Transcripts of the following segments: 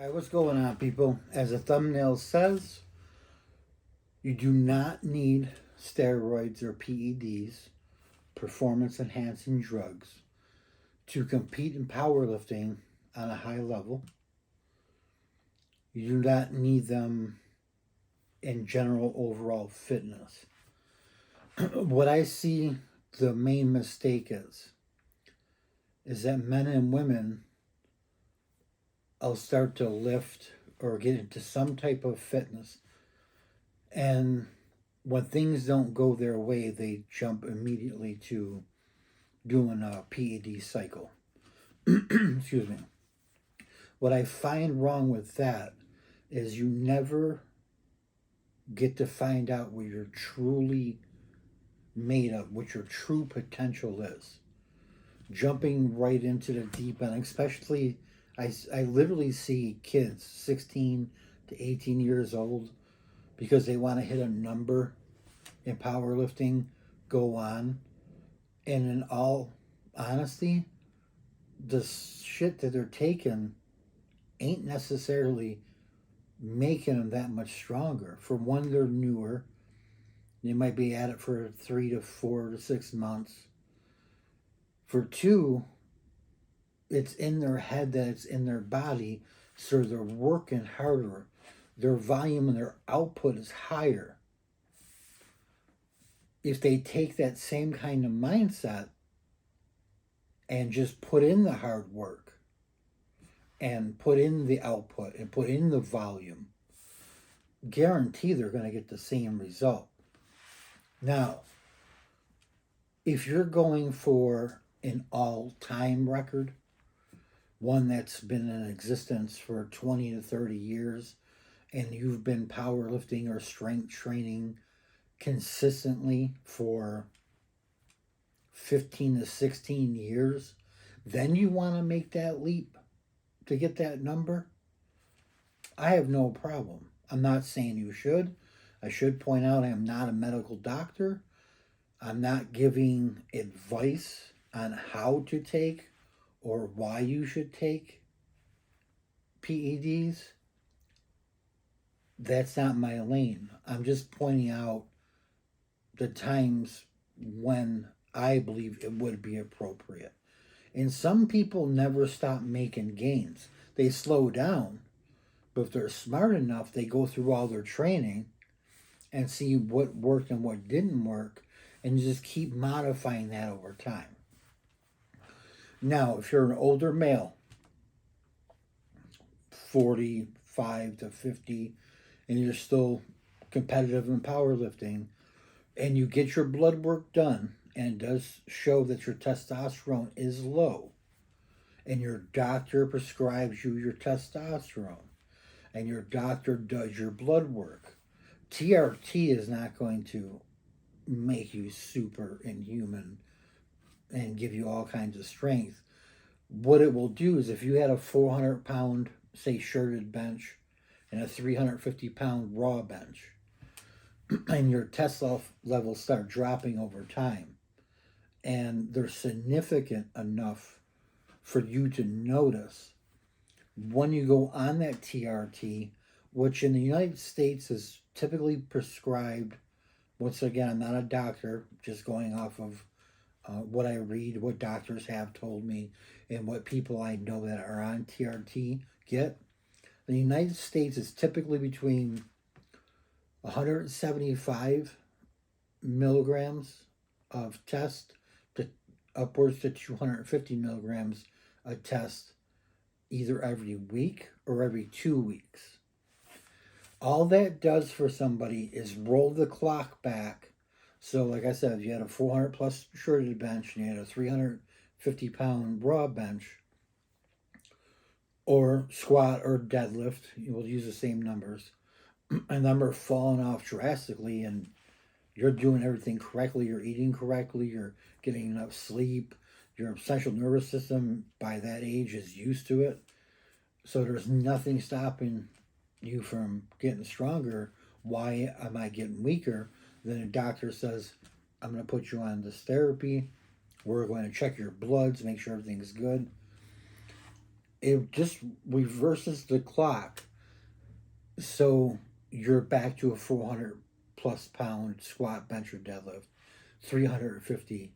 Alright, what's going on, people? As the thumbnail says, you do not need steroids or PEDs, performance enhancing drugs, to compete in powerlifting on a high level. You do not need them in general overall fitness. What I see the main mistake is that men and women will start to lift or get into some type of fitness, and when things don't go their way, they jump immediately to doing a PED cycle. Excuse me. What I find wrong with that is you never get to find out what you're truly made of, what your true potential is. Jumping right into the deep end, especially, I literally see kids 16 to 18 years old, because they want to hit a number in powerlifting, go on. And in all honesty, the shit that they're taking ain't necessarily making them that much stronger. For one, they're newer. They might be at it for 3 to 4 to 6 months. For two, it's in their head that it's in their body, so they're working harder. Their volume and their output is higher. If they take that same kind of mindset and just put in the hard work and put in the output and put in the volume, guarantee they're going to get the same result. Now, if you're going for an all-time record, one that's been in existence for 20 to 30 years, and you've been powerlifting or strength training consistently for 15 to 16 years, then you want to make that leap to get that number, I have no problem. I'm not saying you should. I should point out I am not a medical doctor. I'm not giving advice on how to take or why you should take PEDs. That's not my lane. I'm just pointing out the times when I believe it would be appropriate. And some people never stop making gains. They slow down, but if they're smart enough, they go through all their training and see what worked and what didn't work, and just keep modifying that over time. Now, if you're an older male, 45 to 50, and you're still competitive in powerlifting, and you get your blood work done, and it does show that your testosterone is low, and your doctor prescribes you your testosterone, and your doctor does your blood work, TRT is not going to make you super inhuman and give you all kinds of strength. What it will do is, if you had a 400-pound, say, shirted bench and a 350-pound raw bench, and your test levels start dropping over time, and they're significant enough for you to notice, when you go on that TRT, which in the United States is typically prescribed, once again, I'm not a doctor, just going off of what I read, what doctors have told me, and what people I know that are on TRT get. The United States is typically between 175 milligrams of test to upwards to 250 milligrams a test, either every week or every 2 weeks. All that does for somebody is roll the clock back. So like I said, if you had a 400 plus shirted bench and you had a 350-pound raw bench, or squat or deadlift, you will use the same numbers, and them are falling off drastically, and you're doing everything correctly, you're eating correctly, you're getting enough sleep, your central nervous system by that age is used to it, so there's nothing stopping you from getting stronger. Why am I getting weaker? Then a doctor says, I'm going to put you on this therapy, we're going to check your bloods, make sure everything's good. it just reverses the clock. So you're back to a 400 plus pound squat, bench, or deadlift, 350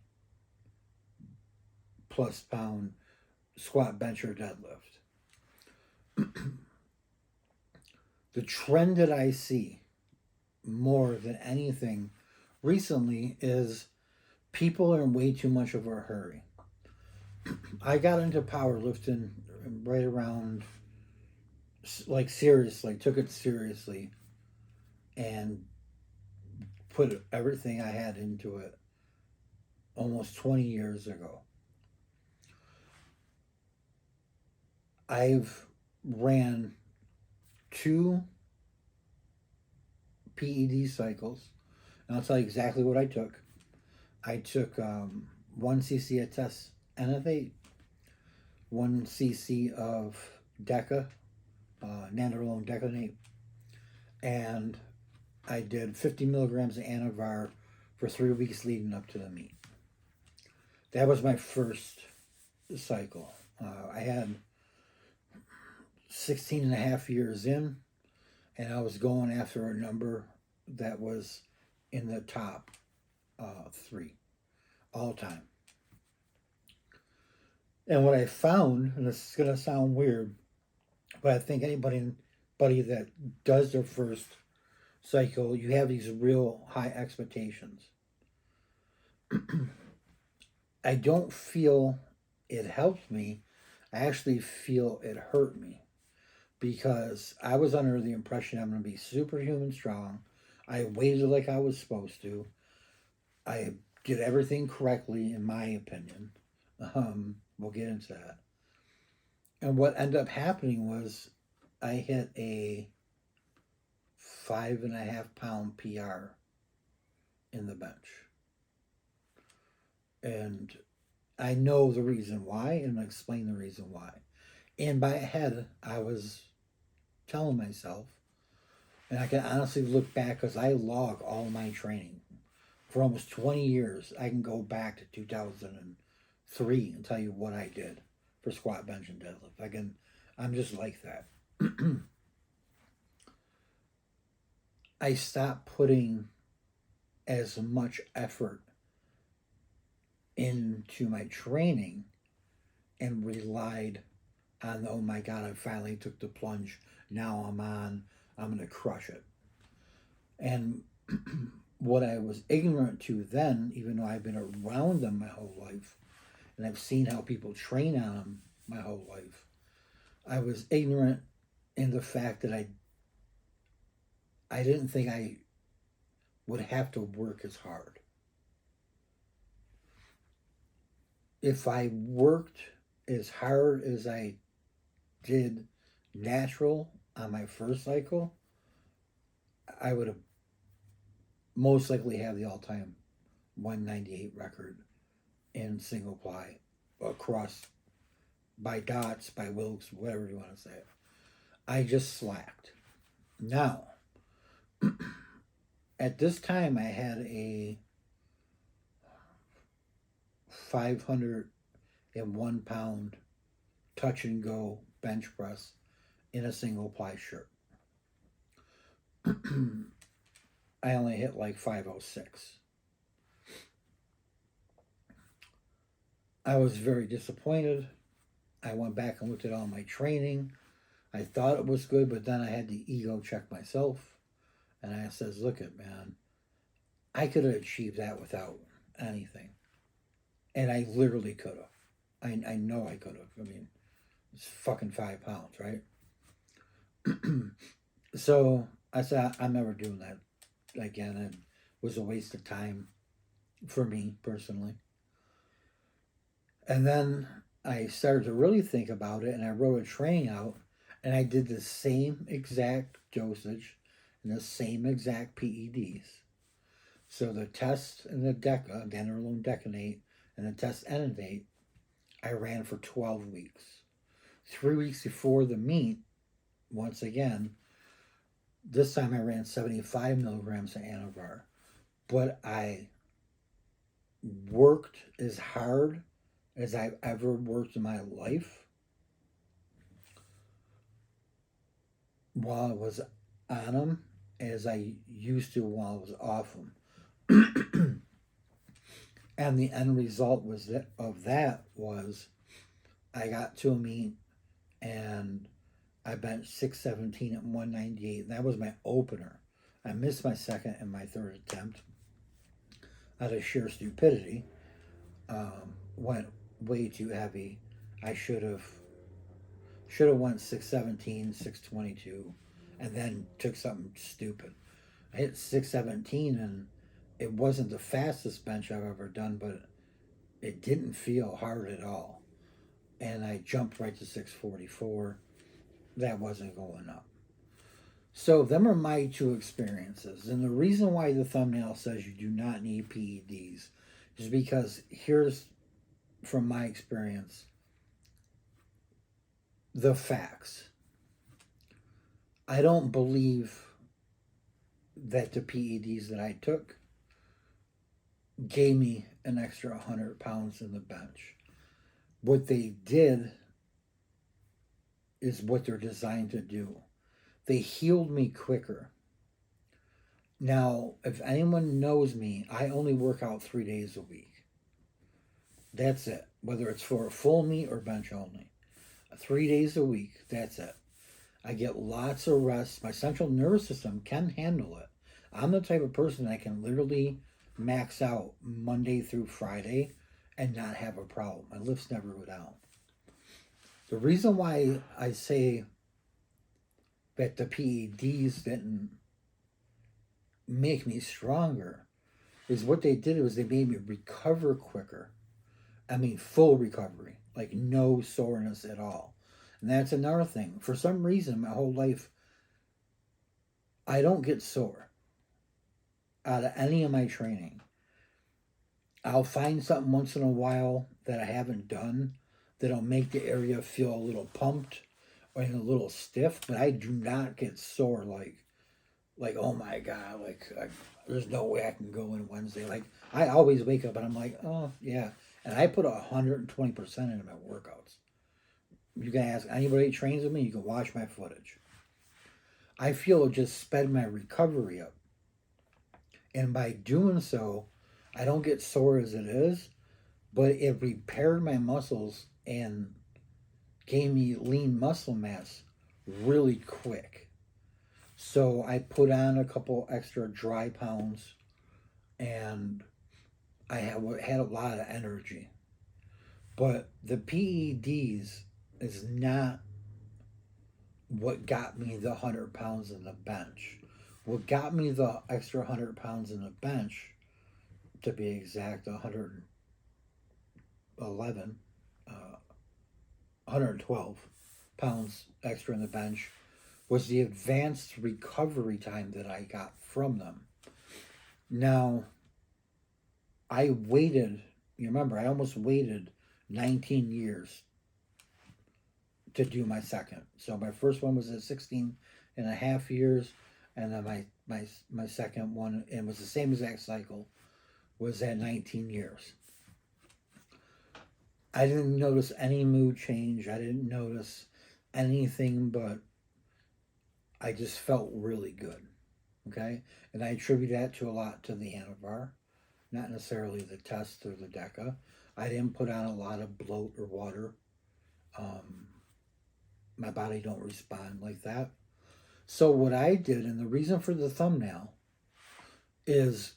plus pound squat, bench, or deadlift. The trend that I see more than anything recently is people are in way too much of a hurry. I got into powerlifting right around, like, seriously, took it seriously, and put everything I had into it almost 20 years ago. I've ran 2 PED cycles, and I'll tell you exactly what I took. I took 1 cc of Testosterone, 1 cc of Deca, nandrolone decanate, and I did 50 milligrams of Anavar for 3 weeks leading up to the meet. That was my first cycle. I had 16 and a half years in, and I was going after a number that was in the top 3 all time. And what I found, and this is going to sound weird, but I think anybody that does their first cycle, you have these real high expectations. I don't feel it helped me. I actually feel it hurt me, because I was under the impression I'm going to be superhuman strong. I waited like I was supposed to. I did everything correctly, in my opinion. We'll get into that. And what ended up happening was I hit a 5.5 pound PR in the bench. And I know the reason why, and I'll explain the reason why. And by head, I was telling myself, and I can honestly look back because I log all my training for almost 20 years. I can go back to 2003 and tell you what I did for squat, bench, and deadlift. I'm just like that. I stopped putting as much effort into my training and relied on, oh my God, I finally took the plunge. Now I'm going to crush it. And what I was ignorant to then, even though I've been around them my whole life, and I've seen how people train on them my whole life, I was ignorant in the fact that I didn't think I would have to work as hard. If I worked as hard as I did natural on my first cycle, I would have most likely have the all-time 198 record in single ply across, by dots, by Wilks, whatever you want to say it. I just slacked. Now, at this time, I had a 501 pound touch and go bench press in a single ply shirt. I only hit like 506. I was very disappointed. I went back and looked at all my training. I thought it was good, but then I had the ego check myself. And I says, look it, man, I could have achieved that without anything. And I literally could have. I know I could have. I mean, it's fucking 5 pounds, right? So I said, I'm never doing that again. It was a waste of time for me personally. And then I started to really think about it, and I wrote a training out, and I did the same exact dosage and the same exact PEDs. So the test and the Deca, nandrolone decanate, and the test enantate, I ran for 12 weeks. 3 weeks before the meet, once again, this time I ran 75 milligrams of Anavar. But I worked as hard as I've ever worked in my life. while I was on them as I used to while I was off them. And the end result of that was I got to a meet and I benched 617 at 198. And that was my opener. I missed my second and my third attempt out of sheer stupidity. Went way too heavy. I should have went 617, 622, and then took something stupid. I hit 617 and it wasn't the fastest bench I've ever done, but it didn't feel hard at all. And I jumped right to 644. That wasn't going up. So them are my two experiences. And the reason why the thumbnail says you do not need PEDs is because here's, from my experience, the facts. I don't believe that the PEDs that I took gave me an extra 100 pounds in the bench. What they did is what they're designed to do. They healed me quicker. Now, if anyone knows me, I only work out 3 days a week. That's it. Whether it's for a full meet or bench only. 3 days a week, that's it. I get lots of rest. My central nervous system can handle it. I'm the type of person that can literally max out Monday through Friday and not have a problem. My lifts never go down. The reason why I say that the PEDs didn't make me stronger is what they did was they made me recover quicker. I mean, full recovery, like no soreness at all. And that's another thing. For some reason, my whole life, I don't get sore out of any of my training. I'll find something once in a while that I haven't done that'll make the area feel a little pumped or a little stiff, but I do not get sore like oh my God, there's no way I can go in Wednesday. Like I always wake up and I'm like, oh yeah. And I put 120% into my workouts. You can ask anybody that trains with me, you can watch my footage. I feel it just sped my recovery up. And by doing so, I don't get sore as it is, but it repaired my muscles and gave me lean muscle mass really quick. So I put on a couple extra dry pounds and I had a lot of energy. But the PEDs is not what got me the 100 pounds in the bench. What got me the extra 100 pounds in the bench, to be exact, 111, 112 pounds extra in the bench, was the advanced recovery time that I got from them. Now, I waited, you remember, I almost waited 19 years to do my second. So my first one was at 16 and a half years, and then my second one, and it was the same exact cycle, was at 19 years. I didn't notice any mood change. I didn't notice anything, but I just felt really good. Okay? And I attribute that to a lot to the Anavar, not necessarily the test or the Bcaa. I didn't put on a lot of bloat or water. My body don't respond like that. So what I did, and the reason for the thumbnail, is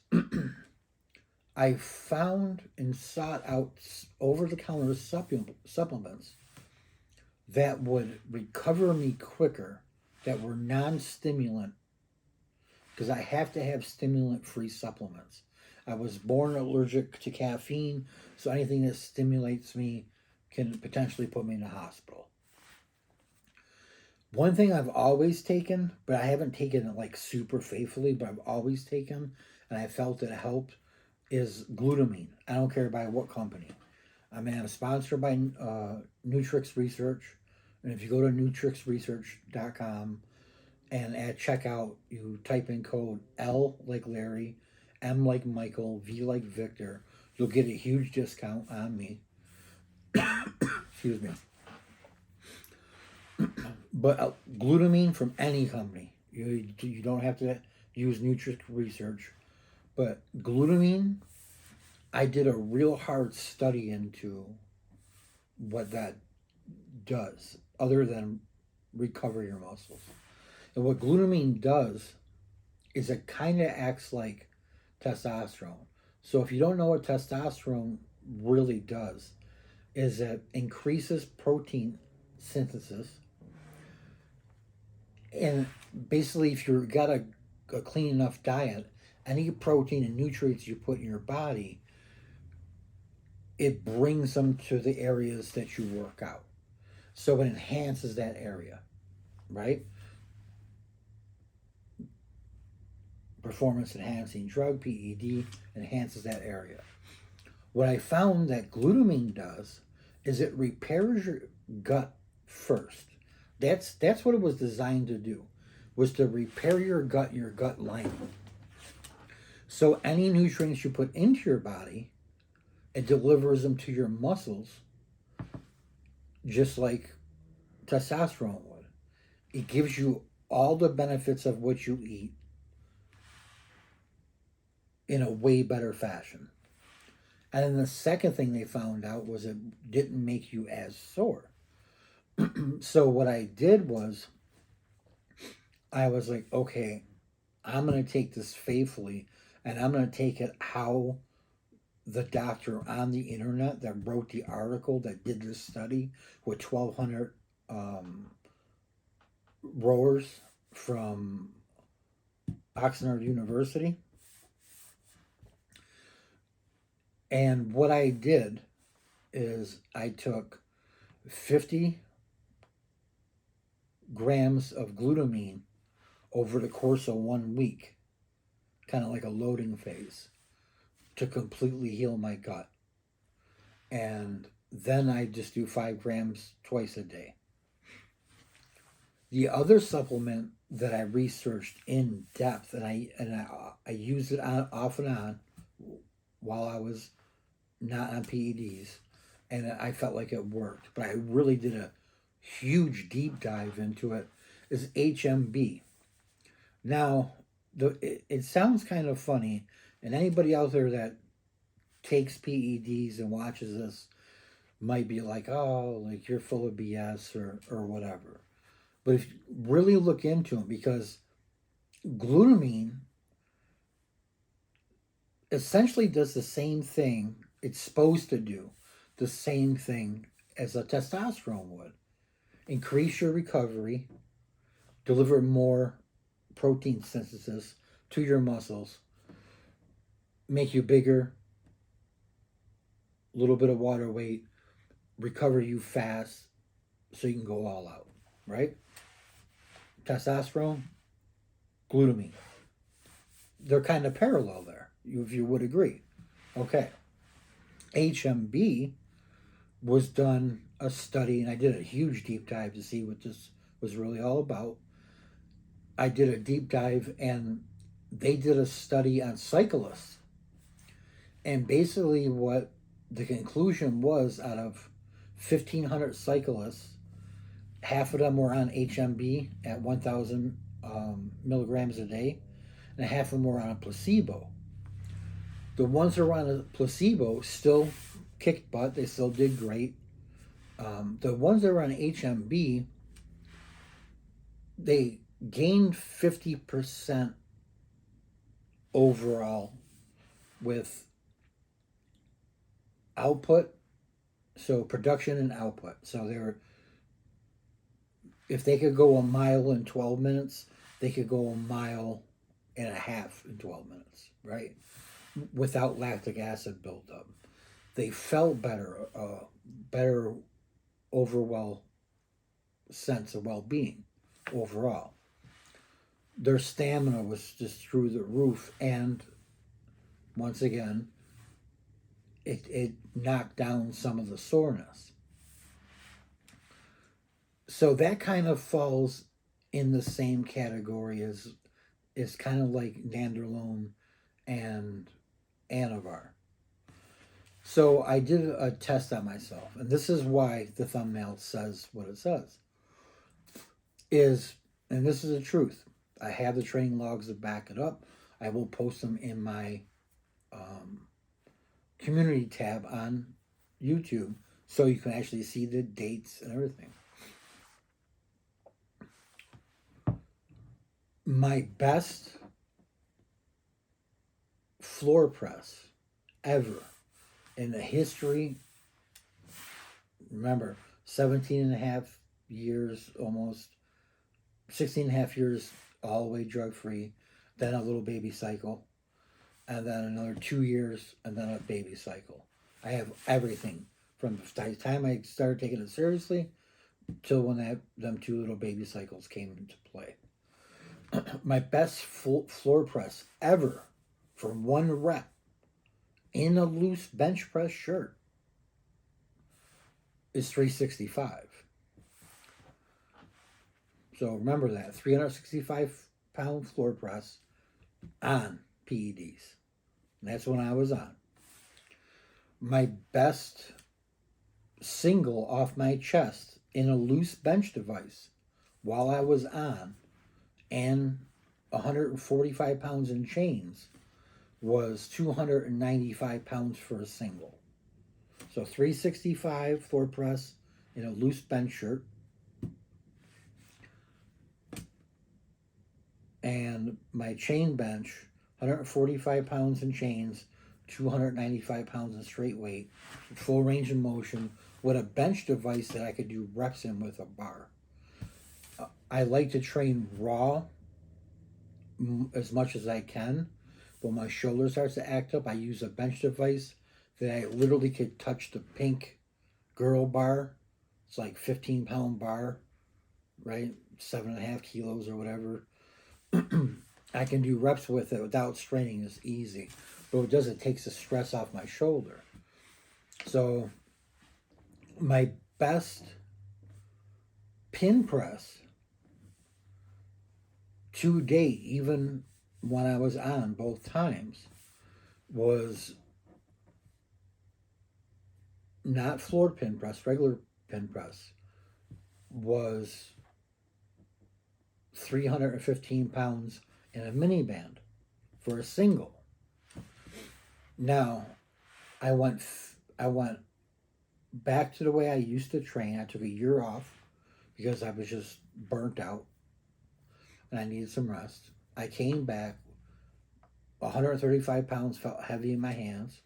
I found and sought out over-the-counter supplements that would recover me quicker, that were non-stimulant, because I have to have stimulant-free supplements. I was born allergic to caffeine, so anything that stimulates me can potentially put me in the hospital. One thing I've always taken, but I haven't taken it like super faithfully, but I've always taken, and I felt it helped, is glutamine. I don't care by what company. I mean, I'm sponsored by Nutrix Research, and if you go to nutrixresearch.com and at checkout, you type in code L like Larry, M like Michael, V like Victor, you'll get a huge discount on me. Excuse me. But glutamine from any company, you don't have to use Nutric research, but glutamine, I did a real hard study into what that does, other than recover your muscles. And what glutamine does is it kind of acts like testosterone. So if you don't know what testosterone really does, is it increases protein synthesis. And basically, if you've got a clean enough diet, any protein and nutrients you put in your body, it brings them to the areas that you work out. So it enhances that area, right? Performance enhancing drug, PED, enhances that area. What I found that glutamine does is it repairs your gut first. That's what it was designed to do, was to repair your gut lining. So any nutrients you put into your body, it delivers them to your muscles, just like testosterone would. It gives you all the benefits of what you eat in a way better fashion. And then the second thing they found out was it didn't make you as sore. So what I did was, I was like, okay, I'm going to take this faithfully, and I'm going to take it how the doctor on the internet that wrote the article that did this study with 1,200 rowers from Oxnard University. And what I did is I took 50 grams of glutamine over the course of 1 week, kind of like a loading phase, to completely heal my gut. And then I just do 5 grams twice a day. The other supplement that I researched in depth, and I used it off and on while I was not on PEDs, and I felt like it worked, but I really did a huge deep dive into it, is HMB. Now, it sounds kind of funny, and anybody out there that takes PEDs and watches this might be like, oh, like you're full of BS or whatever. But if you really look into them, because glutamine essentially does the same thing it's supposed to do, the same thing as a testosterone would. Increase your recovery, deliver more protein synthesis to your muscles, make you bigger, a little bit of water weight, recover you fast so you can go all out, right? Testosterone, glutamine. They're kind of parallel there, if you would agree. Okay. HMB was done a study, and I did a huge deep dive to see what this was really all about. I did a deep dive, and they did a study on cyclists. And basically what the conclusion was, out of 1,500 cyclists, half of them were on HMB at 1,000 milligrams a day, and half of them were on a placebo. The ones that were on a placebo still kicked butt. They still did great. The ones that were on HMB, they gained 50% overall with output, so production and output. So they were, if they could go a mile in 12 minutes, they could go a mile and a half in 12 minutes, right? Without lactic acid buildup. They felt better, better overall sense of well-being overall. Their stamina was just through the roof, and once again, it knocked down some of the soreness. So that kind of falls in the same category as is kind of like nandrolone and Anavar. So I did a test on myself, and this is why the thumbnail says what it says. is, and this is the truth, I have the training logs to back it up. I will post them in my community tab on YouTube so you can actually see the dates and everything. My best floor press ever in the history, remember, 17 and a half years, almost 16 and a half years all the way drug free, then a little baby cycle, and then another 2 years, and then a baby cycle. I have everything from the time I started taking it seriously till when them 2 little baby cycles came into play. My best floor press ever for 1 rep in a loose bench press shirt is 365. So remember that 365-pound floor press on PEDs. And that's when I was on. My best single off my chest in a loose bench device while I was on and 145 pounds in chains was 295 pounds for a single. So 365 floor press in a loose bench shirt. And my chain bench, 145 pounds in chains, 295 pounds in straight weight, full range of motion, with a bench device that I could do reps in with a bar. I like to train raw as much as I can. When my shoulder starts to act up, I use a bench device that I literally could touch the pink girl bar. It's like 15-pound bar, right? 7.5 kilos or whatever. I can do reps with it without straining. It's easy. But what it does, it takes the stress off my shoulder. So my best pin press to date, even when I was on both times, was not floor pin press, regular pin press, was 315 pounds in a mini band for a single. Now, I went back to the way I used to train. I took a year off because I was just burnt out and I needed some rest. I came back, 135 pounds felt heavy in my hands,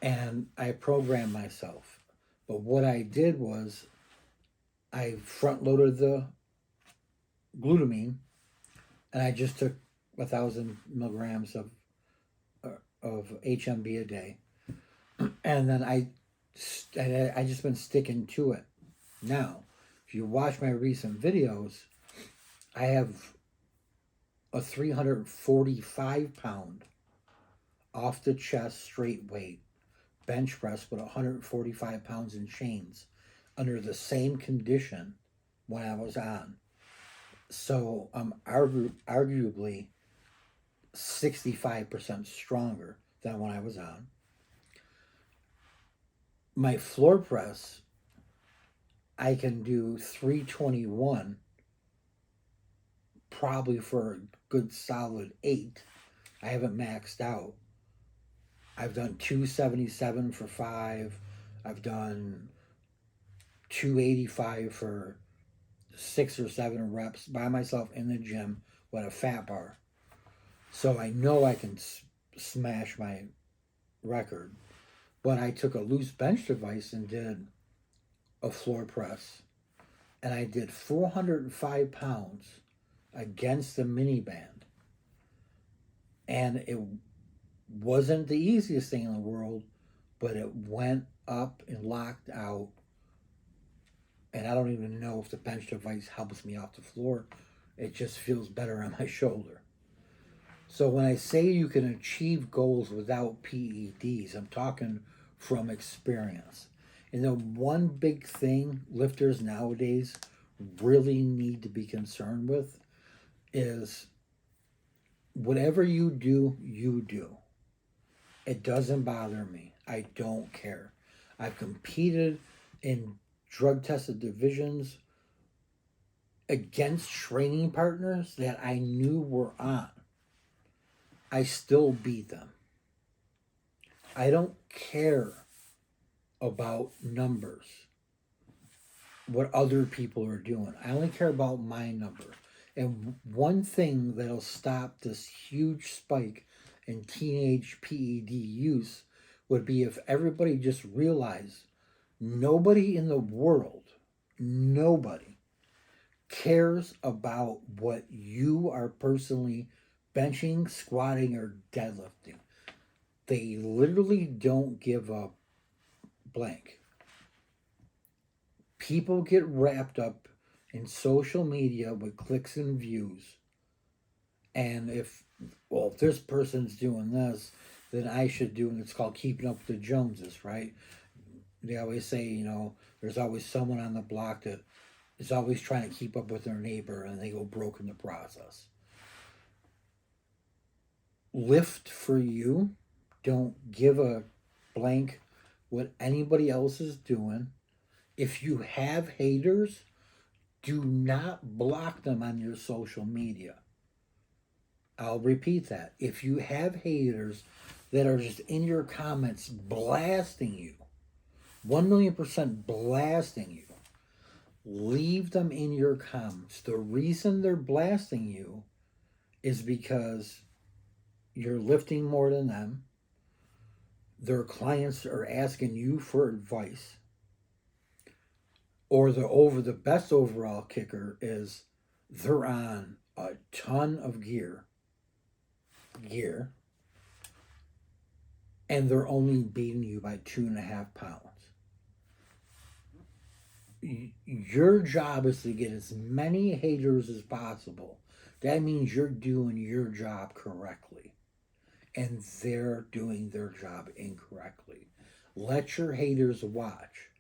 and I programmed myself. But what I did was I front loaded the glutamine, and I just took 1,000 milligrams of HMB a day, and then I just been sticking to it. Now, if you watch my recent videos, I have a 345-pound off the chest straight weight bench press with 145 pounds in chains under the same condition when I was on. So I'm arguably 65% stronger than when I was on. My floor press, I can do 321 probably for a good solid 8. I haven't maxed out. I've done 277 for 5. I've done 285 for 6 or 7 reps by myself in the gym with a fat bar. So I know I can smash my record. But I took a loose bench device and did a floor press. And I did 405 pounds against the mini band. And it wasn't the easiest thing in the world, but it went up and locked out. And I don't even know if the bench device helps me off the floor. It just feels better on my shoulder. So when I say you can achieve goals without PEDs, I'm talking from experience. And the one big thing lifters nowadays really need to be concerned with is whatever you do, you do. It doesn't bother me. I don't care. I've competed in drug-tested divisions against training partners that I knew were on. I still beat them. I don't care about numbers, what other people are doing. I only care about my number. And one thing that'll stop this huge spike in teenage PED use would be if everybody just realized nobody in the world, nobody cares about what you are personally benching, squatting, or deadlifting. They literally don't give a blank. People get wrapped up in social media with clicks and views. And if this person's doing this, then I should do, and it's called keeping up with the Joneses, right? They always say, there's always someone on the block that is always trying to keep up with their neighbor and they go broke in the process. Lift for you. Don't give a blank what anybody else is doing. If you have haters, do not block them on your social media. I'll repeat that. If you have haters that are just in your comments blasting you, 1,000,000% blasting you, leave them in your comments. The reason they're blasting you is because you're lifting more than them. Their clients are asking you for advice. Or the best overall kicker is they're on a ton of gear, and they're only beating you by 2.5 pounds. Your job is to get as many haters as possible. That means you're doing your job correctly, and they're doing their job incorrectly. Let your haters watch.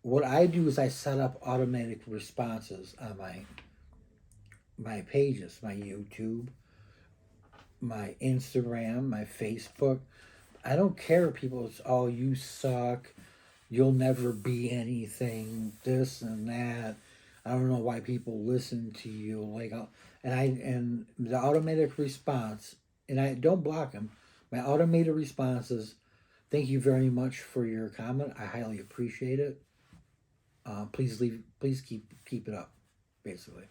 What I do is I set up automatic responses on my pages, my YouTube, my Instagram, my Facebook. I don't care, people. It's all you suck. You'll never be anything. This and that. I don't know why people listen to you. And the automatic response, and I don't block them. My automated response is, "Thank you very much for your comment. I highly appreciate it. Please keep it up." Basically,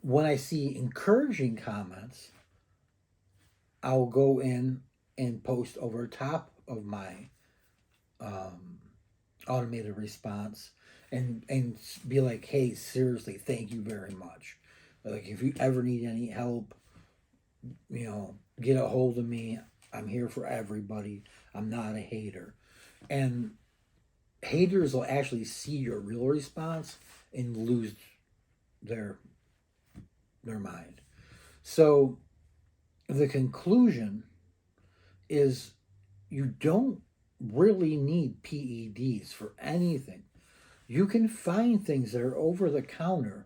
when I see encouraging comments, I'll go in and post over top of my automated response and be like, "Hey, seriously, thank you very much. Like, if you ever need any help, get a hold of me. I'm here for everybody. I'm not a hater." And haters will actually see your real response and lose their mind. So the conclusion is you don't really need PEDs for anything. You can find things that are over the counter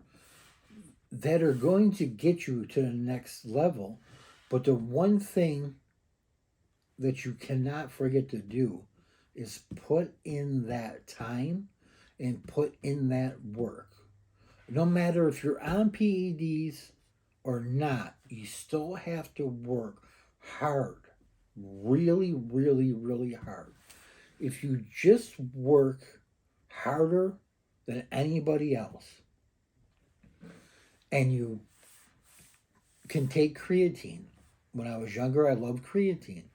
that are going to get you to the next level. But the one thing that you cannot forget to do is put in that time and put in that work. No matter if you're on PEDs or not, you still have to work hard. Really, really, really hard. If you just work harder than anybody else and you can take creatine. When I was younger, I loved creatine.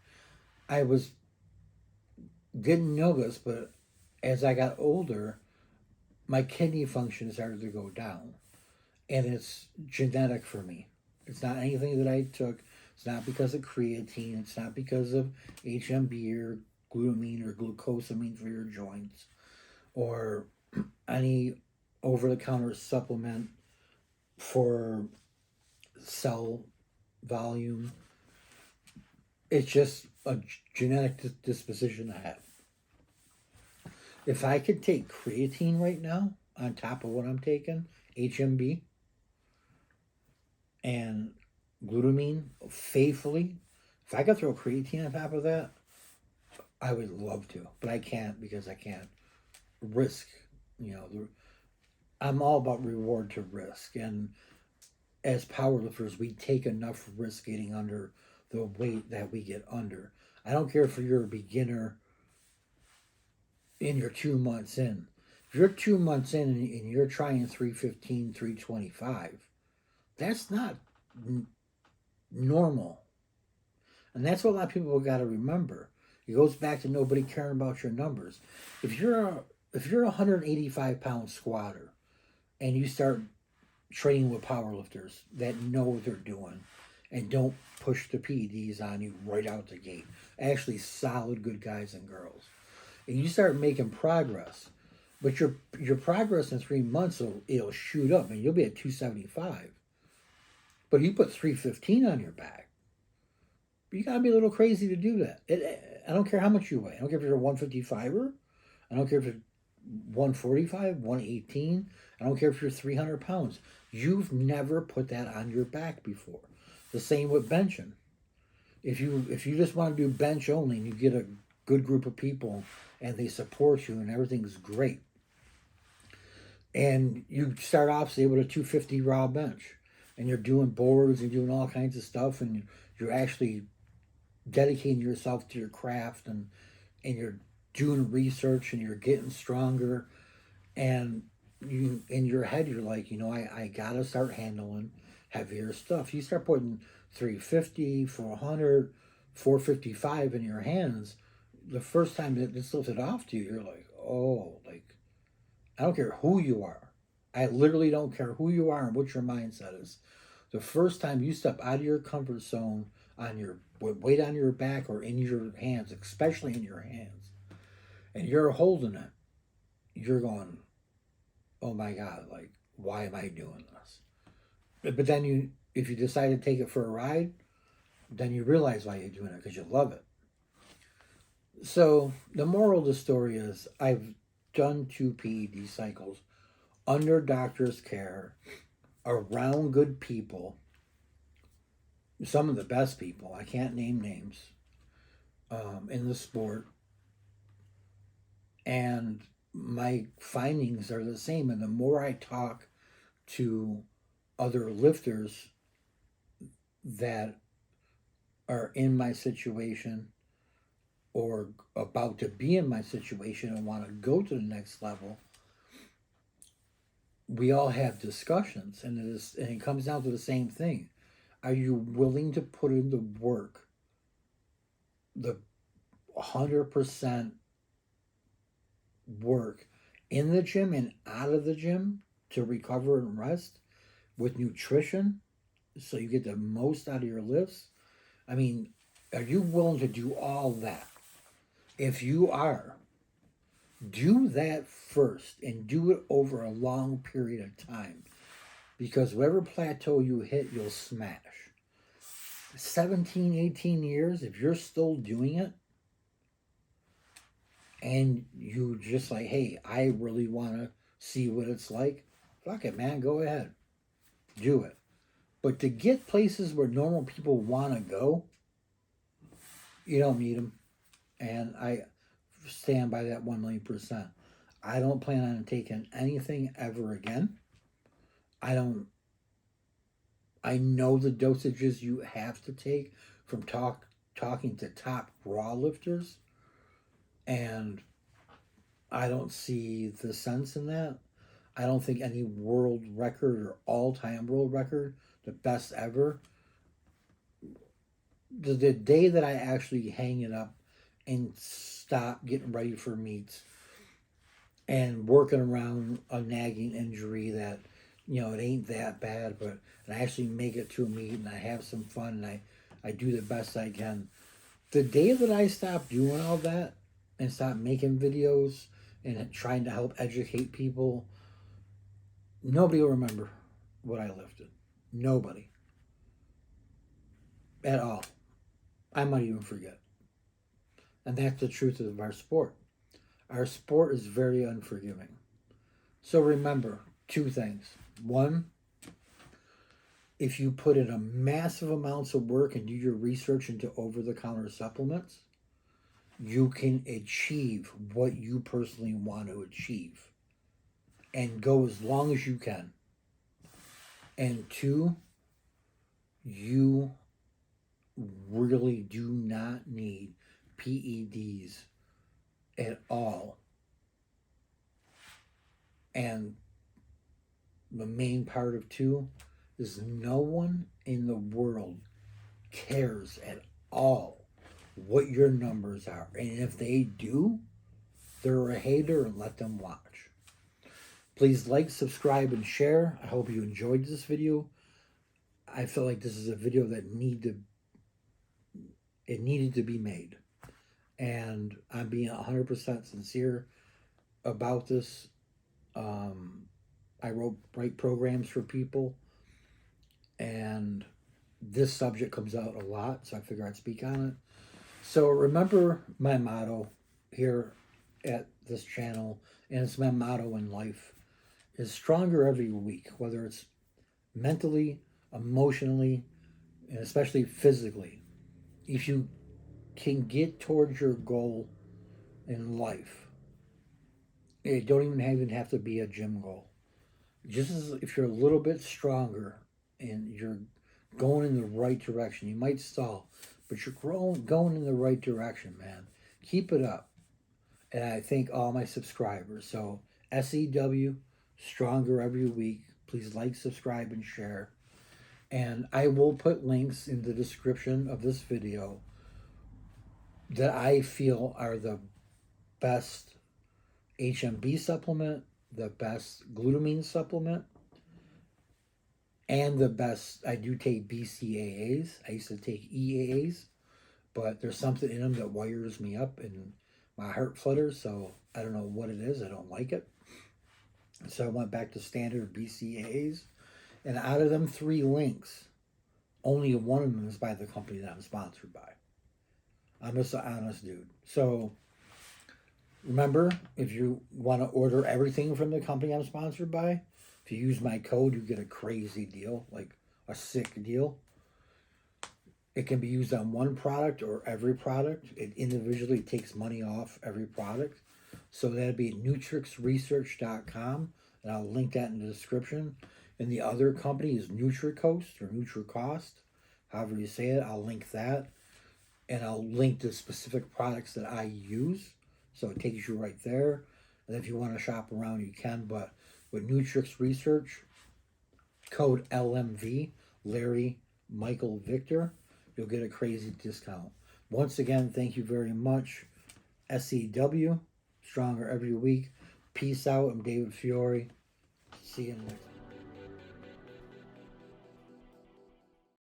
Didn't know this, but as I got older, my kidney function started to go down. And it's genetic for me. It's not anything that I took. It's not because of creatine. It's not because of HMB or glutamine or glucosamine for your joints or any over-the-counter supplement for cell volume. It's just a genetic disposition I have. If I could take creatine right now on top of what I'm taking, HMB and glutamine faithfully, if I could throw creatine on top of that, I would love to, but I can't because I can't risk, I'm all about reward to risk. And as powerlifters, we take enough risk getting under the weight that we get under. I don't care if you're a beginner and you're 2 months in. If you're 2 months in and you're trying 315, 325, that's not normal. And that's what a lot of people got to remember. It goes back to nobody caring about your numbers. If you're a 185-pound squatter and you start training with powerlifters that know what they're doing and don't push the PEDs on you right out the gate, actually solid good guys and girls, and you start making progress, but your progress in 3 months it'll shoot up and you'll be at 275. But you put 315 on your back, you gotta be a little crazy to do that. I don't care how much you weigh. I don't care if you're a 155er. I don't care if you're 145, 118. I don't care if you're 300 pounds. You've never put that on your back before. The same with benching. If you just want to do bench only and you get a good group of people and they support you and everything's great, and you start off say with a 250 raw bench and you're doing boards and doing all kinds of stuff and you're actually dedicating yourself to your craft and you're doing research and you're getting stronger, and you in your head you're like, I gotta start handling heavier stuff. You start putting 350, 400, 455 in your hands. The first time that it's lifted off to you, you're like, oh, like, I don't care who you are. I literally don't care who you are and what your mindset is. The first time you step out of your comfort zone on your weight on your back or in your hands, especially in your hands, and you're holding it, you're going, oh my God, like, why am I doing this? But then if you decide to take it for a ride, then you realize why you're doing it, because you love it. So the moral of the story is I've done 2 PED cycles under doctor's care, around good people, some of the best people. I can't name names in the sport. And my findings are the same. And the more I talk to other lifters that are in my situation or about to be in my situation and want to go to the next level, we all have discussions, and it comes down to the same thing. Are you willing to put in the work, the 100% work in the gym and out of the gym to recover and rest with nutrition so you get the most out of your lifts? I mean, are you willing to do all that? If you are, do that first and do it over a long period of time, because whatever plateau you hit, you'll smash. 17, 18 years, if you're still doing it and you just like, hey, I really want to see what it's like, fuck it, man, go ahead. Do it. But to get places where normal people want to go, you don't need them. And I stand by that 1,000,000%. I don't plan on taking anything ever again. I know the dosages you have to take from talking to top raw lifters, and I don't see the sense in that. I don't think any world record or all-time world record, the best ever, the day that I actually hang it up and stop getting ready for meets and working around a nagging injury that, it ain't that bad, but and I actually make it to a meet and I have some fun and I do the best I can. The day that I stop doing all that and stop making videos and trying to help educate people, nobody will remember what I lifted. Nobody. At all. I might even forget. And that's the truth of our sport. Our sport is very unforgiving. So remember 2 things. 1, if you put in a massive amounts of work and do your research into over-the-counter supplements, you can achieve what you personally want to achieve. and go as long as you can. And 2, you really do not need PEDs at all. And the main part of 2 is no one in the world cares at all what your numbers are. And if they do, they're a hater, and let them watch. Please like, subscribe, and share. I hope you enjoyed this video. I feel like this is a video that needed to be made. And I'm being 100% sincere about this. I write programs for people, and this subject comes out a lot, so I figure I'd speak on it. So remember my motto here at this channel, and it's my motto in life, is stronger every week, whether it's mentally, emotionally, and especially physically. If you can get towards your goal in life, it don't even have to be a gym goal. Just as if you're a little bit stronger and you're going in the right direction, you might stall, but you're going in the right direction, man. Keep it up. And I thank all my subscribers. So SEW, stronger every week. Please like, subscribe, and share. And I will put links in the description of this video that I feel are the best HMB supplement, the best glutamine supplement, and the best. I do take BCAAs. I used to take EAAs, but there's something in them that wires me up and my heart flutters, so I don't know what it is. I don't like it. So I went back to standard BCAAs. And out of them 3 links, only one of them is by the company that I'm sponsored by. I'm just an honest dude. So remember, if you want to order everything from the company I'm sponsored by, if you use my code, you get a crazy deal, like a sick deal. It can be used on one product or every product. It individually takes money off every product. So that'd be nutrixresearch.com, and I'll link that in the description. And the other company is NutriCoast or NutriCost, however you say it. I'll link that, and I'll link the specific products that I use. So it takes you right there. And if you want to shop around, you can. But with Nutrix Research, code LMV, Larry Michael Victor, you'll get a crazy discount. Once again, thank you very much. SEW, stronger every week. Peace out. I'm David Fiore. See you in the next